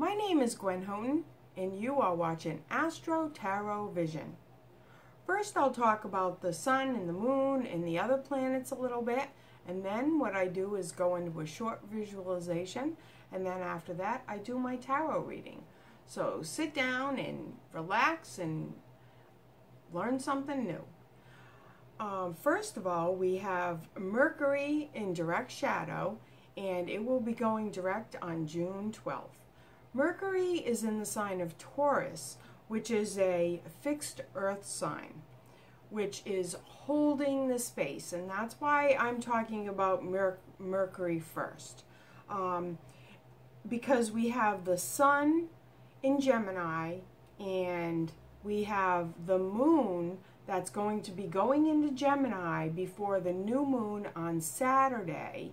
My name is Gwen and you are watching Astro Tarot Vision. First, I'll talk about the sun and the moon and the other planets a little bit, and then what I do is go into a short visualization, and then after that, I do my tarot reading. So sit down and relax and learn something new. First of all, we have Mercury in direct shadow, and it will be going direct on June 12th. Mercury is in the sign of Taurus, which is a fixed earth sign, which is holding the space, and that's why I'm talking about Mercury first. Because we have the sun in Gemini, and we have the moon that's going to be going into Gemini before the new moon on Saturday,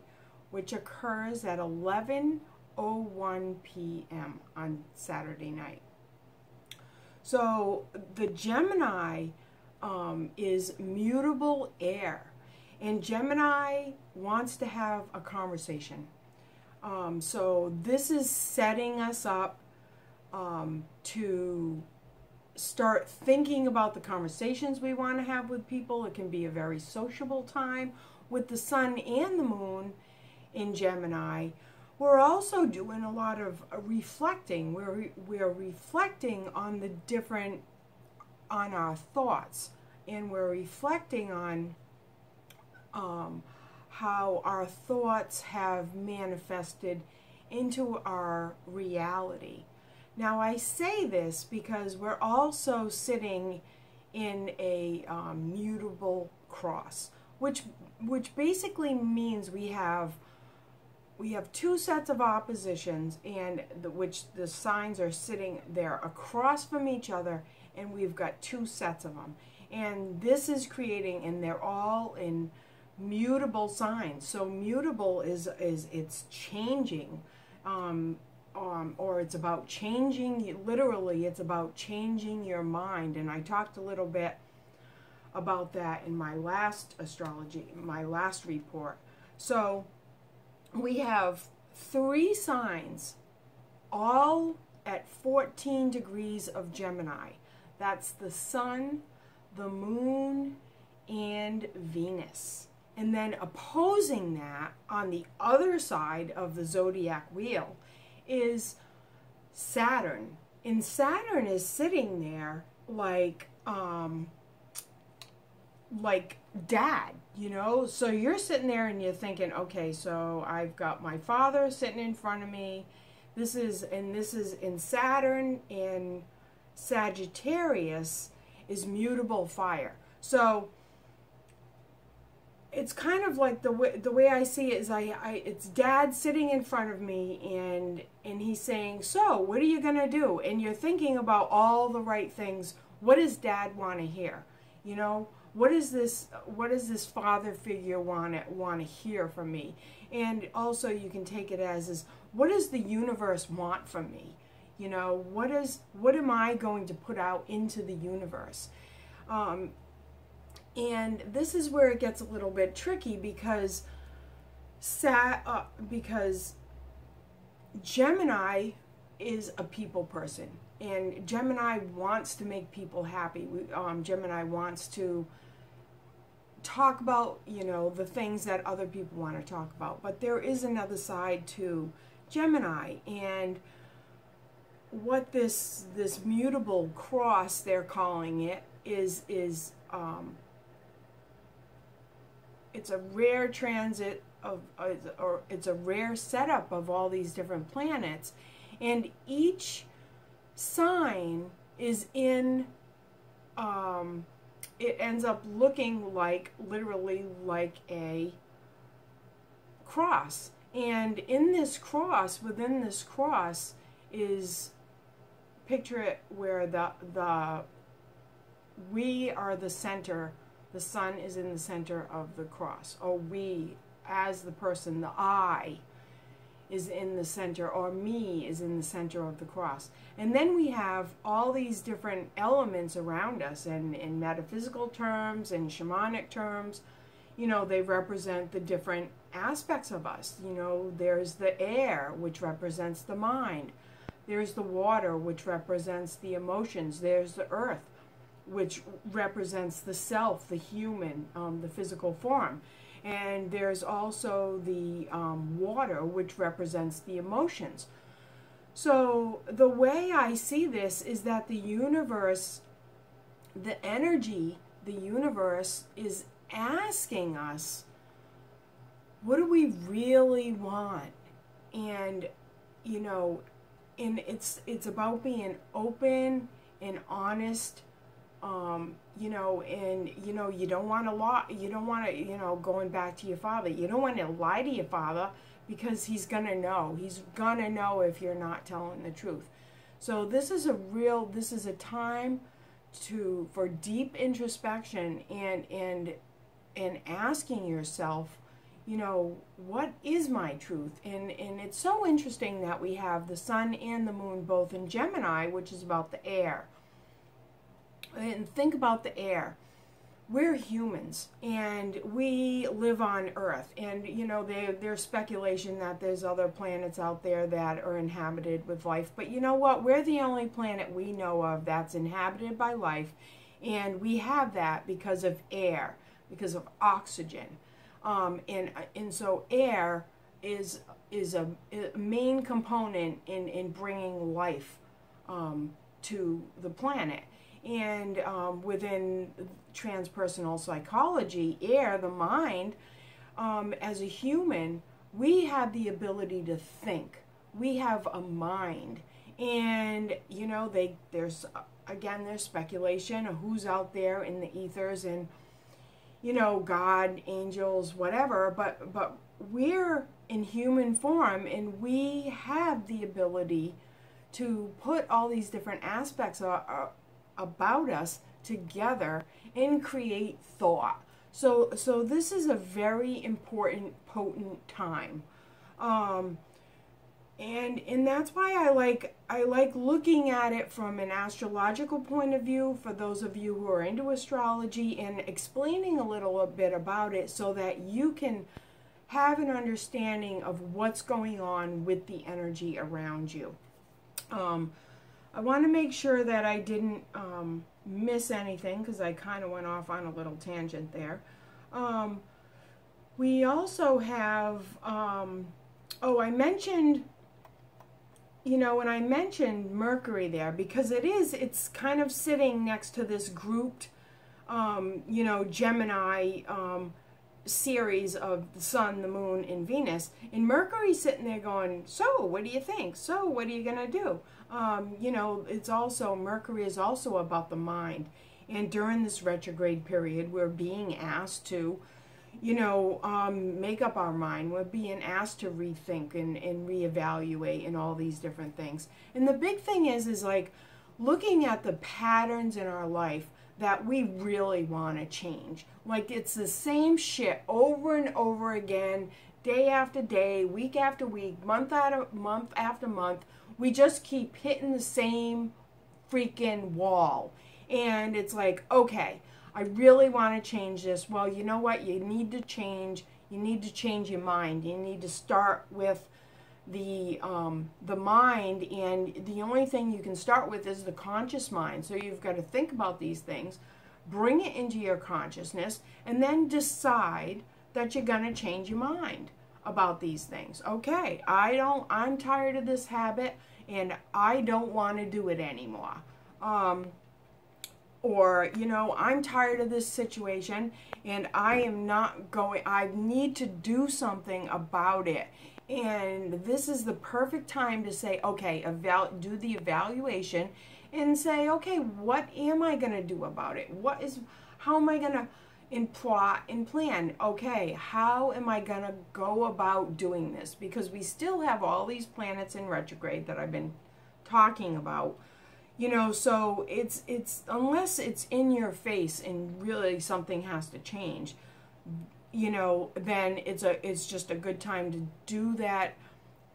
which occurs at 11:01 p.m. on Saturday night. So the Gemini is mutable air, and Gemini wants to have a conversation. So this is setting us up to start thinking about the conversations we want to have with people. It can be a very sociable time with the sun and the moon in Gemini. We're also doing a lot of reflecting. We're reflecting on the different, on our thoughts, and we're reflecting on how our thoughts have manifested into our reality. Now, I say this because we're also sitting in a mutable cross, which basically means we have two sets of oppositions, and which the signs are sitting there across from each other, and we've got two sets of them. And this is creating, and they're all in mutable signs. So mutable is it's changing, or it's about changing, literally it's about changing your mind. And I talked a little bit about that in my last astrology, my last report. So we have three signs, all at 14 degrees of Gemini. That's the sun, the moon, and Venus. And then opposing that, on the other side of the zodiac wheel, is Saturn. And Saturn is sitting there like dad, you know. So you're sitting there and you're thinking, okay, so I've got my father sitting in front of me. This is in Saturn, in Sagittarius is mutable fire. So it's kind of like the way I see it is it's dad sitting in front of me, and he's saying, so what are you gonna do? And you're thinking about all the right things. What does dad want to hear? You know, what does this father figure want to hear from me? And also you can take it as is, what does the universe want from me? You know, what am I going to put out into the universe? And this is where it gets a little bit tricky, because Gemini is a people person, and Gemini wants to make people happy. Gemini wants to talk about, you know, the things that other people want to talk about. But there is another side to Gemini, and what this mutable cross, they're calling it, is it's a rare transit of, or it's a rare setup of all these different planets, and each sign is in, it ends up looking like, literally like a cross. And in this cross, within this cross is, picture it where we are the center. The sun is in the center of the cross, or we, as the person, the I, is in the center, or me is in the center of the cross. And then we have all these different elements around us, and in metaphysical terms and shamanic terms, you know, they represent the different aspects of us. You know, there's the air, which represents the mind. There's the water, which represents the emotions. There's the earth, which represents the self, the human, the physical form. And there's also the water, which represents the emotions. So the way I see this is that the universe, the energy, the universe is asking us, what do we really want? And, you know, and it's about being open and honest. You know, and, you know, you don't want to lie. You don't want to, you know, going back to your father, you don't want to lie to your father, because he's going to know. He's going to know if you're not telling the truth. So this is a time for deep introspection and asking yourself, you know, what is my truth? And it's so interesting that we have the sun and the moon both in Gemini, which is about the air. And think about the air. We're humans, and we live on Earth. And, you know, there's speculation that there's other planets out there that are inhabited with life. But you know what? We're the only planet we know of that's inhabited by life. And we have that because of air, because of oxygen. And so air is a main component in bringing life to the planet. And within transpersonal psychology, air, the mind, as a human, we have the ability to think. We have a mind. And, you know, there's speculation of who's out there in the ethers and, you know, God, angels, whatever. But we're in human form, and we have the ability to put all these different aspects about us together and create thought. So this is a very important, potent time, and that's why I like looking at it from an astrological point of view, for those of you who are into astrology, and explaining a little bit about it so that you can have an understanding of what's going on with the energy around you. I want to make sure that I didn't miss anything, because I kind of went off on a little tangent there. We also have, I mentioned, you know, when I mentioned Mercury there, because it's kind of sitting next to this grouped, you know, Gemini series of the sun, the moon, and Venus. And Mercury's sitting there going, so what do you think? So what are you going to do? You know, Mercury is also about the mind. And during this retrograde period, we're being asked to, you know, make up our mind. We're being asked to rethink and reevaluate and all these different things. And the big thing is like looking at the patterns in our life that we really want to change. Like, it's the same shit over and over again, day after day, week after week, month after month. We just keep hitting the same freaking wall. And it's like, okay, I really want to change this. Well, you know what? You need to change. You need to change your mind. You need to start with the mind, and the only thing you can start with is the conscious mind. So you've got to think about these things, bring it into your consciousness, and then decide that you're going to change your mind about these things. Okay, I'm tired of this habit, and I don't want to do it anymore. Or, you know, I'm tired of this situation, and I need to do something about it. And this is the perfect time to say, okay, do the evaluation and say, okay, what am I going to do about it? How am I going to plot and plan? Okay, how am I going to go about doing this? Because we still have all these planets in retrograde that I've been talking about. You know, so it's unless it's in your face and really something has to change, you know, then it's just a good time to do that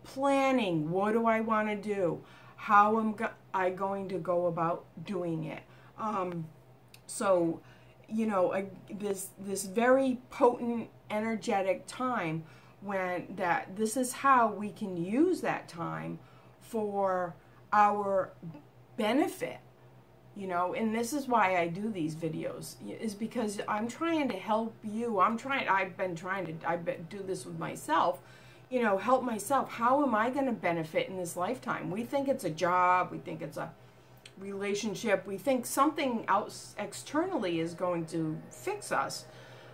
planning. What do I want to do? How am I going to go about doing it? So, you know, this very potent, energetic time this is how we can use that time for our benefit, you know. And this is why I do these videos, is because I'm trying to help you. I do this with myself, you know, help myself. How am I going to benefit in this lifetime? We think it's a job, we think it's a relationship, we think something else externally is going to fix us,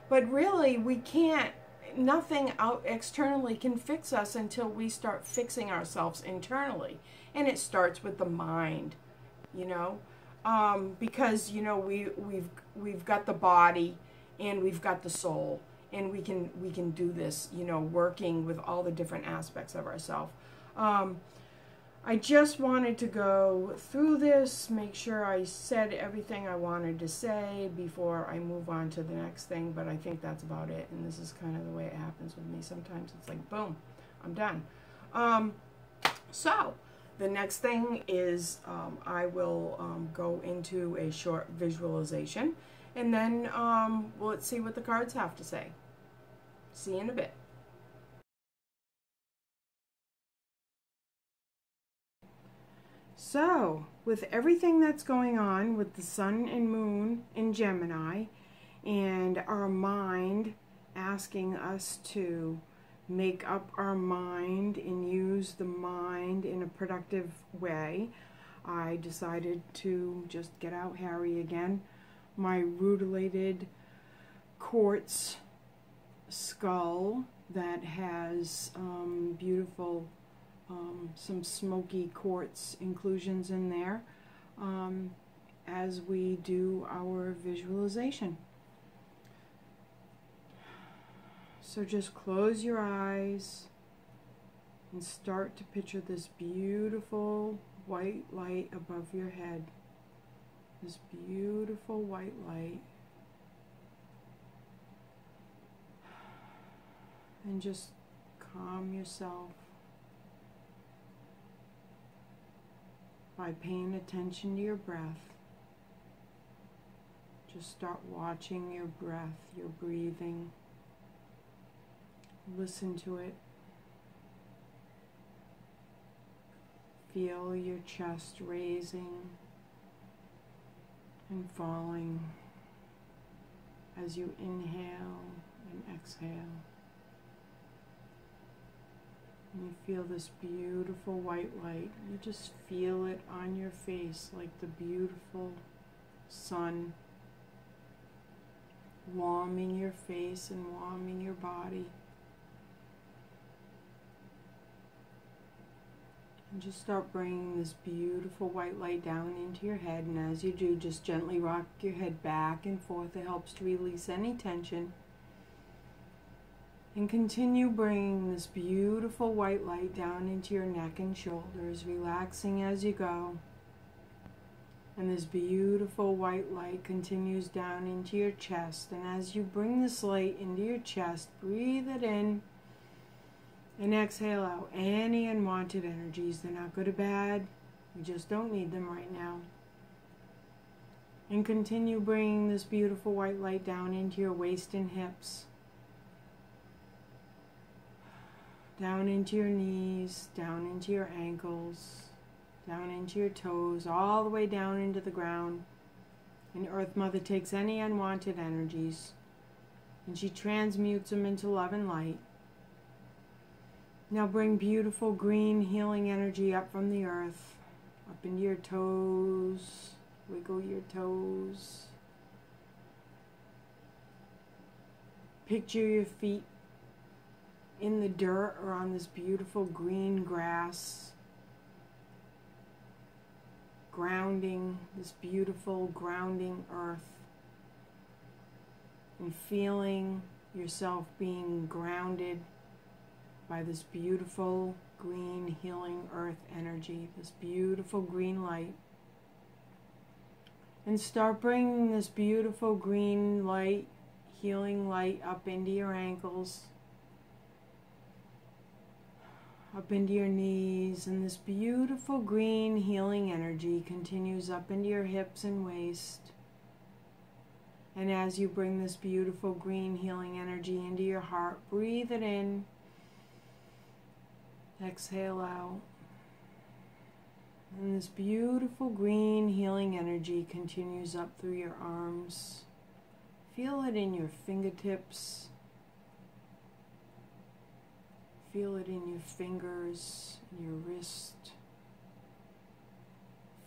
but really we can't. Nothing out externally can fix us until we start fixing ourselves internally, and it starts with the mind, you know, because, you know, we've got the body and we've got the soul, and we can do this, you know, working with all the different aspects of ourselves. I just wanted to go through this, make sure I said everything I wanted to say before I move on to the next thing, but I think that's about it. And this is kind of the way it happens with me. Sometimes it's like, boom, I'm done. So the next thing is I will go into a short visualization, and then let's see what the cards have to say. See you in a bit. So, with everything that's going on with the sun and moon in Gemini, and our mind asking us to make up our mind and use the mind in a productive way, I decided to just get out Harry again, my rutilated quartz skull that has beautiful some smoky quartz inclusions in there as we do our visualization. So just close your eyes and start to picture this beautiful white light above your head. This beautiful white light. And just calm yourself by paying attention to your breath. Just start watching your breath, your breathing. Listen to it. Feel your chest raising and falling as you inhale and exhale. And you feel this beautiful white light. You just feel it on your face like the beautiful sun warming your face and warming your body. And just start bringing this beautiful white light down into your head. And as you do, just gently rock your head back and forth. It helps to release any tension. And continue bringing this beautiful white light down into your neck and shoulders, relaxing as you go. And this beautiful white light continues down into your chest. And as you bring this light into your chest, breathe it in and exhale out any unwanted energies. They're not good or bad. You just don't need them right now. And continue bringing this beautiful white light down into your waist and hips. Down into your knees, down into your ankles, down into your toes, all the way down into the ground. And Earth Mother takes any unwanted energies and she transmutes them into love and light. Now bring beautiful green healing energy up from the earth, up into your toes. Wiggle your toes. Picture your feet in the dirt or on this beautiful green grass, grounding, this beautiful grounding earth, and feeling yourself being grounded by this beautiful green healing earth energy, this beautiful green light. And start bringing this beautiful green light, healing light up into your ankles, up into your knees, and this beautiful green healing energy continues up into your hips and waist. And as you bring this beautiful green healing energy into your heart, breathe it in, exhale out. And this beautiful green healing energy continues up through your arms. Feel it in your fingertips. Feel it in your fingers, in your wrist.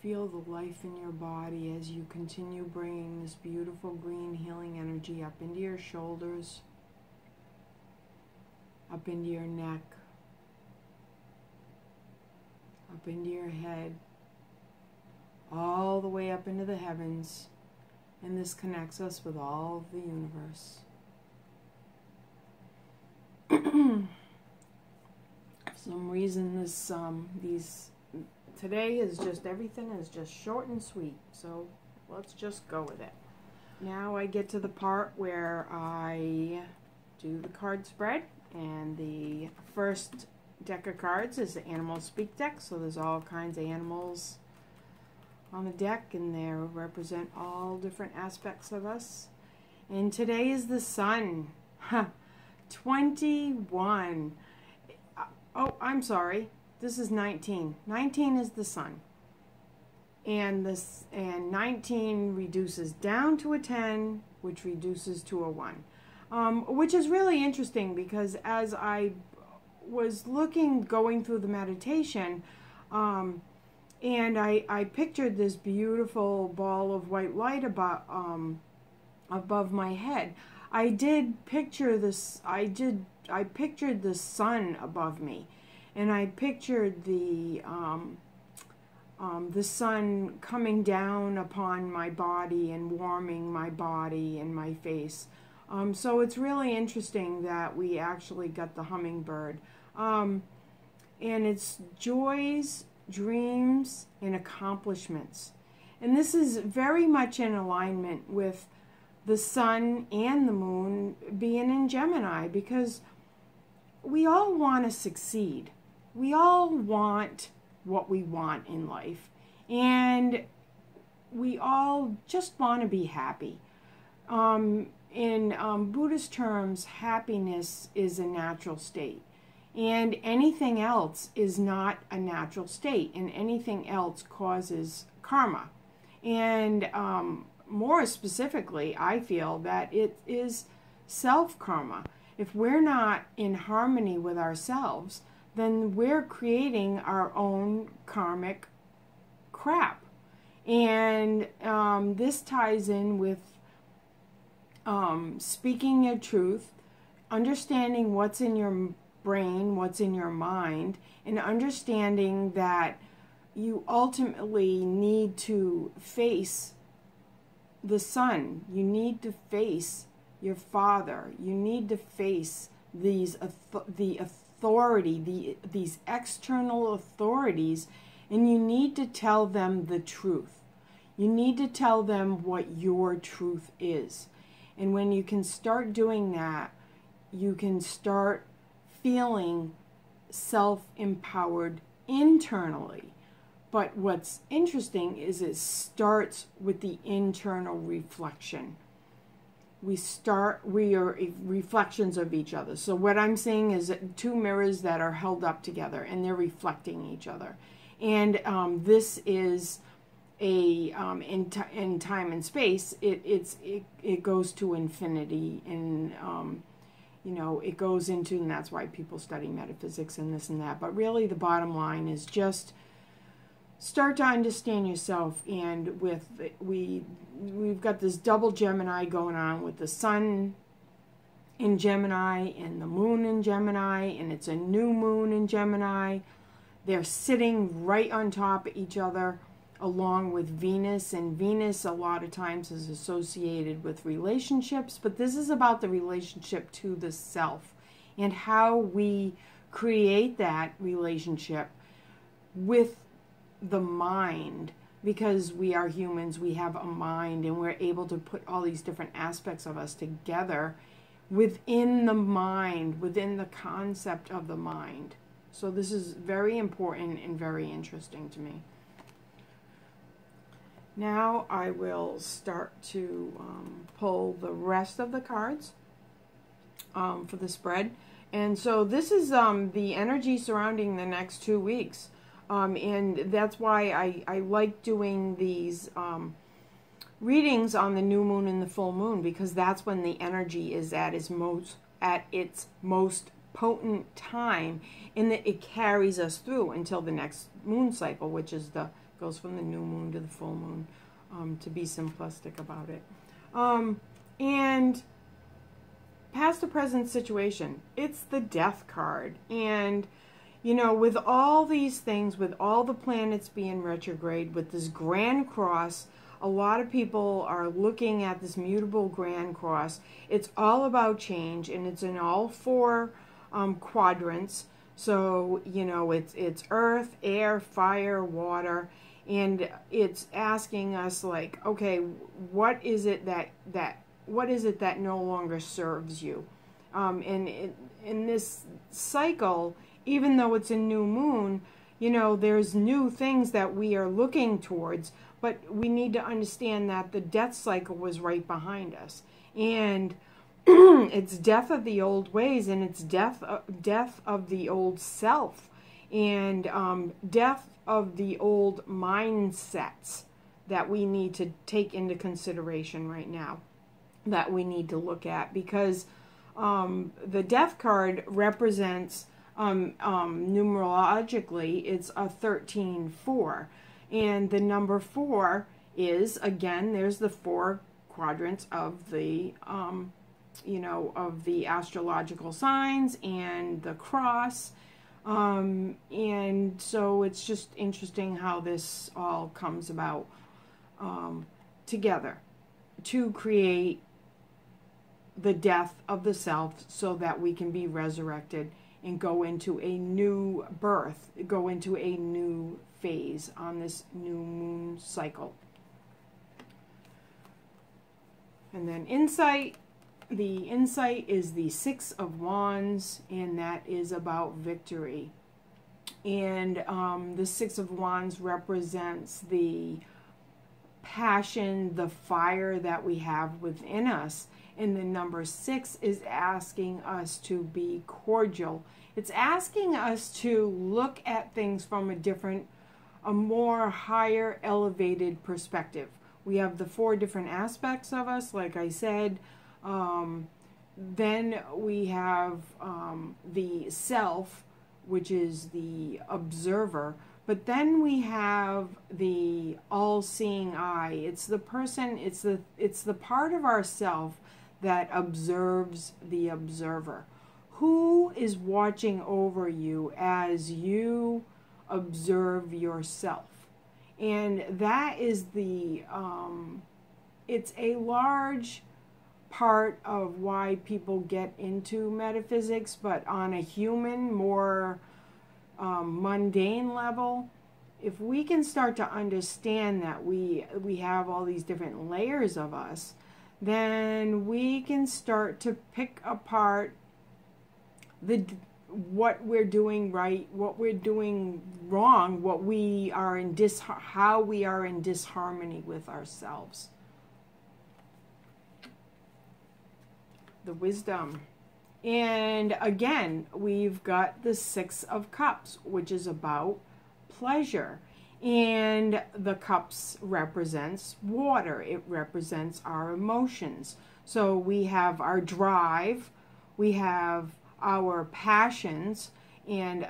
Feel the life in your body as you continue bringing this beautiful green healing energy up into your shoulders, up into your neck, up into your head, all the way up into the heavens. And this connects us with all of the universe. For some reason today is just, everything is just short and sweet, so let's just go with it. Now I get to the part where I do the card spread, and the first deck of cards is the Animal Speak deck, so there's all kinds of animals on the deck, and they represent all different aspects of us. And today is the Sun. 21. Oh, I'm sorry. This is 19. 19 is the Sun. And 19 reduces down to a 10, which reduces to a 1. Which is really interesting, because as I was going through the meditation, and I pictured this beautiful ball of white light above my head. I did picture this. I pictured the sun above me, and I pictured the sun coming down upon my body and warming my body and my face. So it's really interesting that we actually got the hummingbird, and it's joys, dreams, and accomplishments. And this is very much in alignment with the sun and the moon being in Gemini, because we all want to succeed. We all want what we want in life, and we all just want to be happy. In Buddhist terms, happiness is a natural state, and anything else is not a natural state, and anything else causes karma. And more specifically, I feel that it is self-karma. If we're not in harmony with ourselves, then we're creating our own karmic crap. And this ties in with speaking your truth, understanding what's in your brain, what's in your mind, and understanding that you ultimately need to face the sun. You need to face your father. You need to face the authority, these external authorities, and you need to tell them the truth. You need to tell them what your truth is. And when you can start doing that, you can start feeling self-empowered internally. But what's interesting is it starts with the internal reflection. We are reflections of each other. So what I'm saying is two mirrors that are held up together, and they're reflecting each other. And this is in time and space. It goes to infinity, and it goes into, and that's why people study metaphysics and this and that. But really, the bottom line is just start to understand yourself. And we've got this double Gemini going on with the sun in Gemini and the moon in Gemini, and it's a new moon in Gemini. They're sitting right on top of each other, along with Venus, and Venus a lot of times is associated with relationships, but this is about the relationship to the self and how we create that relationship with the mind, because we are humans, we have a mind, and we're able to put all these different aspects of us together within the mind, within the concept of the mind. So this is very important and very interesting to me. Now I will start to pull the rest of the cards for the spread. And so this is the energy surrounding the next 2 weeks. And that's why I like doing these readings on the new moon and the full moon, because that's when the energy is at its most potent time, and that it carries us through until the next moon cycle, which is goes from the new moon to the full moon, to be simplistic about it. And past to present situation, it's the death card. And you know, with all these things, with all the planets being retrograde, with this Grand Cross, a lot of people are looking at this mutable Grand Cross. It's all about change, and it's in all four quadrants. So, you know, it's earth, air, fire, water, and it's asking us, like, okay, what is it that no longer serves you? And in this cycle, even though it's a new moon, you know, there's new things that we are looking towards, but we need to understand that the death cycle was right behind us. And it's death of the old ways, and it's death of the old self, and death of the old mindsets that we need to take into consideration right now, that we need to look at, because the death card represents, numerologically, it's a 13-4, and the number 4 is, again, there's the 4 quadrants of the you know, of the astrological signs and the cross, and so it's just interesting how this all comes about together to create the death of the self, so that we can be resurrected and go into a new birth, go into a new phase on this new moon cycle. And then insight. The insight is the 6 of Wands, and that is about victory. And the 6 of Wands represents the passion, the fire that we have within us. And the number 6 is asking us to be cordial. It's asking us to look at things from a more higher, elevated perspective. We have the 4 different aspects of us, like I said. Then we have the self, which is the observer. But then we have the all-seeing eye. It's the person, it's the part of ourself that observes the observer. Who is watching over you as you observe yourself? And that is the, it's a large part of why people get into metaphysics, but on a human, more mundane level, if we can start to understand that we have all these different layers of us, then we can start to pick apart what we're doing right, what we're doing wrong, what we are in how we are in disharmony with ourselves. The wisdom. And again, we've got the 6 of Cups, which is about pleasure. And the cups represents water. It represents our emotions. So we have our drive, we have our passions, and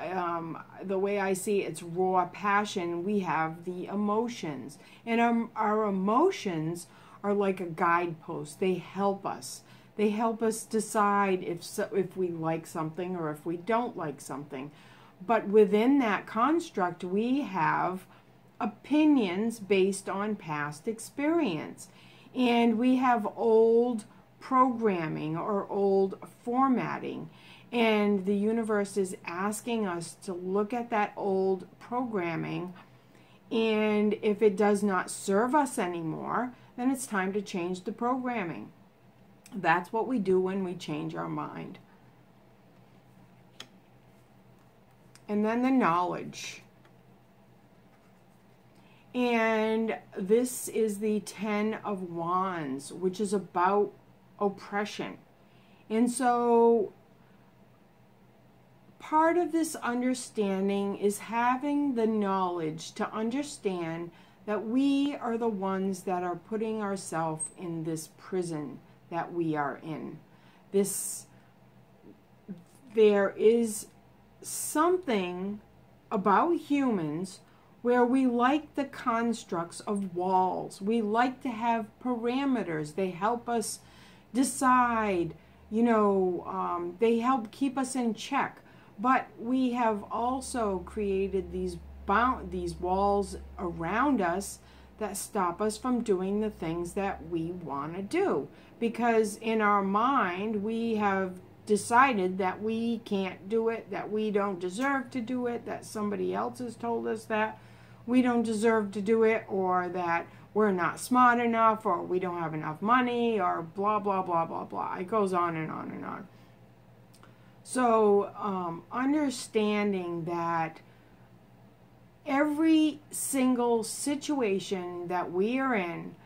the way I see it, it's raw passion. We have the emotions. And our emotions are like a guidepost. They help us. They help us decide if we like something or if we don't like something. But within that construct, we have opinions based on past experience. And we have old programming or old formatting. And the universe is asking us to look at that old programming. And if it does not serve us anymore, then it's time to change the programming. That's what we do when we change our mind. And then the knowledge. And this is the 10 of Wands, which is about oppression. And so part of this understanding is having the knowledge to understand that we are the ones that are putting ourselves in this prison that we are in. There is something about humans where we like the constructs of walls. We like to have parameters. They help us decide, they help keep us in check. But we have also created these walls around us that stop us from doing the things that we want to do. Because in our mind, we have decided that we can't do it, that we don't deserve to do it, that somebody else has told us that we don't deserve to do it, or that we're not smart enough, or we don't have enough money, or blah, blah, blah, blah, blah. It goes on and on and on. So understanding that every single situation that we are in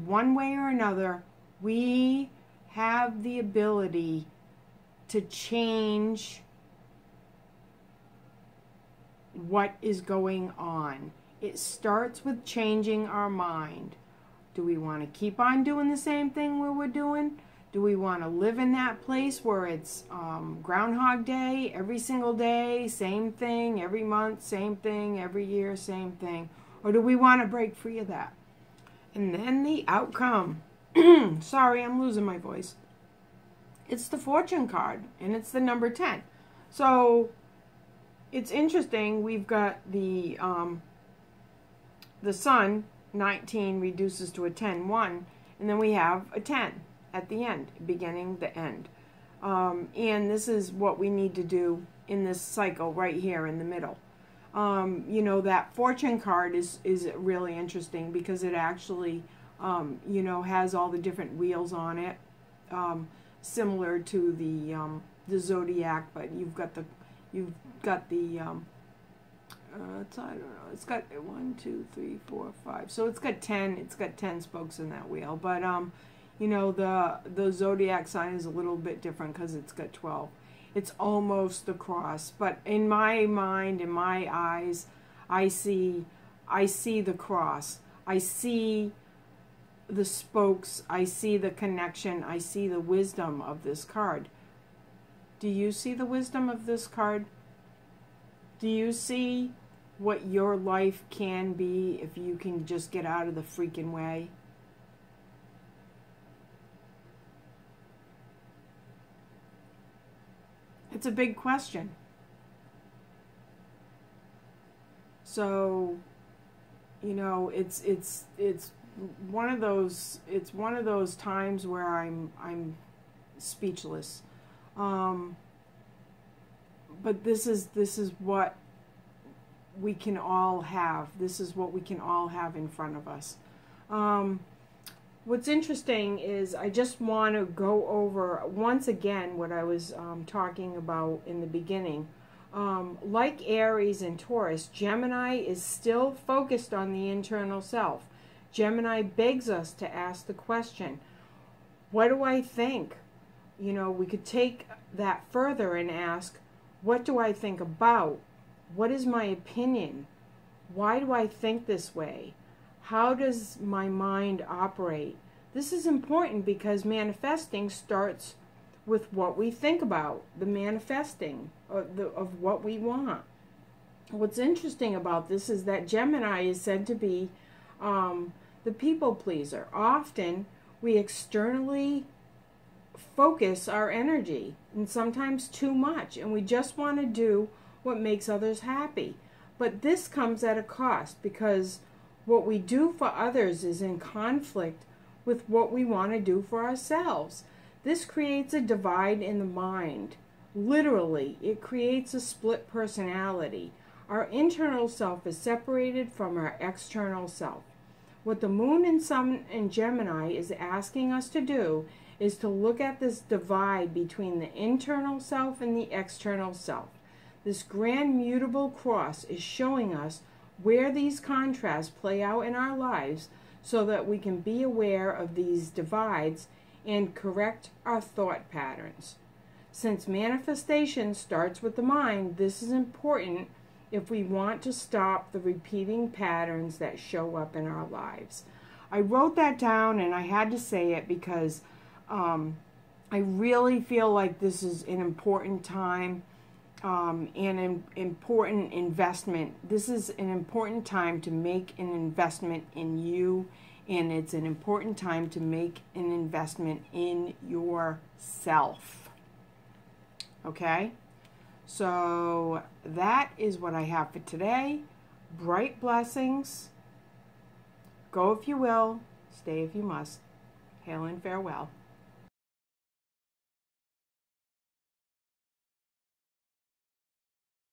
one way or another, we have the ability to change what is going on. It starts with changing our mind. Do we want to keep on doing the same thing we were doing? Do we want to live in that place where it's Groundhog Day, every single day, same thing, every month, same thing, every year, same thing? Or do we want to break free of that? And then the outcome. Sorry, I'm losing my voice. It's the fortune card, and it's the number 10. So it's interesting. We've got the sun, 19 reduces to a 10, 1, and then we have a 10 at the end, beginning the end. And this is what we need to do in this cycle right here in the middle. That fortune card is really interesting because it actually, has all the different wheels on it, similar to the zodiac, but you've got the I don't know, it's got 1, 2, 3, 4, 5. So it's got 10 spokes in that wheel. But the zodiac sign is a little bit different because it's got 12. It's almost the cross, but in my mind, in my eyes, I see the cross. I see the spokes. I see the connection. I see the wisdom of this card. Do you see the wisdom of this card? Do you see what your life can be if you can just get out of the freaking way? It's a big question. So, it's one of those times where I'm speechless. But this is what we can all have. This is what we can all have in front of us. What's interesting is I just want to go over once again what I was talking about in the beginning. Like Aries and Taurus, Gemini is still focused on the internal self. Gemini begs us to ask the question, what do I think? We could take that further and ask, what do I think about? What is my opinion? Why do I think this way? How does my mind operate? This is important because manifesting starts with what we think about, the manifesting of what we want. What's interesting about this is that Gemini is said to be the people pleaser. Often we externally focus our energy, and sometimes too much, and we just want to do what makes others happy. But this comes at a cost because what we do for others is in conflict with what we want to do for ourselves. This creates a divide in the mind. Literally, it creates a split personality. Our internal self is separated from our external self. What the moon and sun and Gemini is asking us to do is to look at this divide between the internal self and the external self. This grand mutable cross is showing us where these contrasts play out in our lives so that we can be aware of these divides and correct our thought patterns. Since manifestation starts with the mind, this is important if we want to stop the repeating patterns that show up in our lives. I wrote that down and I had to say it because I really feel like this is an important time and an important investment. This is an important time to make an investment in you, and it's an important time to make an investment in yourself. Okay? So that is what I have for today. Bright blessings. Go if you will, stay if you must. Hail and farewell.